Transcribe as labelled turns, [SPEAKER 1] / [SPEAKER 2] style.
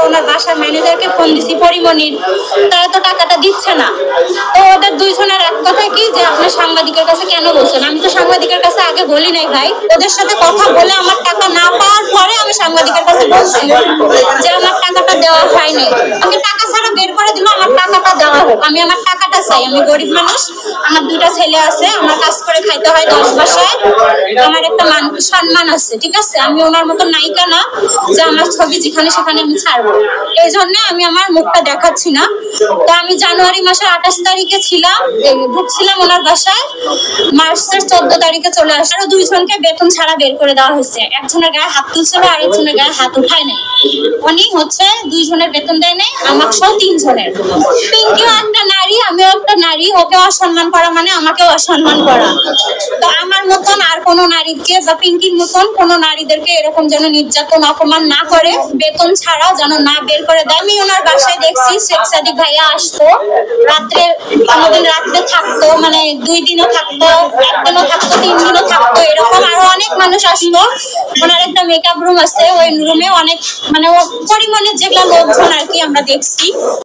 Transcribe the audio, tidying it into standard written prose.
[SPEAKER 1] ওনার বাসার ম্যানেজারকে ফোন দিছি পরিমণির, তারা তো টাকাটা দিচ্ছে না। তো ওদের দুইজনের এক কথা কি যে আপনার সাংবাদিকের কাছে কেন বলছেন? আমি তো সাংবাদিকের কাছে আগে বলি নাই ভাই, ওদের সাথে কথা বলে আমার টাকা না পাওয়ার পরে আমি সাংবাদিকের কাছে বলছি যে আমার টাকাটা দেওয়া হয়নি। আমি টাকা ছাড়া বের করে দিল, আমার টাকাটা দেওয়া হোক, আমি আমার টাকাটা চাই। আমি গরিব মানুষ, আমার দুটা ছেলে আছে, আমার কাজ করে খাইতে হয় 10 বাসায়, আমার একটা মান সম্মান আছে, ঠিক আছে? আমি ওনার মতো নায়িকা না যে আমার ছবি যেখানে সেখানে আমি ছাড়বো। এই জন্য আমি আমার মুখটা দেখাচ্ছি না। তো আমি জানুয়ারি মাসের 28 তারিখে ছিলাম, ঢুকছিলাম ওনার বাসায়, মার্চের 14 তারিখে চলে আসে। আরো দুইজনকে বেতন ছাড়া বের করে দেওয়া হয়েছে। একজনের গায়ে হাত তুলছিল, আরেকজনের গায়ে হাত উঠায় নাই। উনি হচ্ছে দুইজনের বেতন দেয় নাই, আমাকে সহ 3 জনের। পিঙ্কিও একটা নারী, আমিও একটা নারী, ওকে অসম্মান করা মানে আমাকেও অসম্মান করা। তো আমার মতন আর কোনো নারীকে বা পিঙ্কির মতন কোনো নারীদেরকে এরকম যেন নির্যাতন অপমান না করে, বেতন ছাড়া যেন না বের করে দেয়। আমি ওনার বাসায় দেখছি শেখ সাদিক ভাইয়া আসতো রাত্রে, কোনোদিন রাত্রে থাকতো, মানে 2 দিনও থাকতো, 1 দিনও থাকতো, 3 দিনও থাকতো, এরকম আরো অনেক মানুষ আসতো। ওনার একটা মেকআপ রুম আছে, ওই রুমে অনেক মানে পরিমাণে যেগুলা লোকজন আর কি আমরা দেখছি।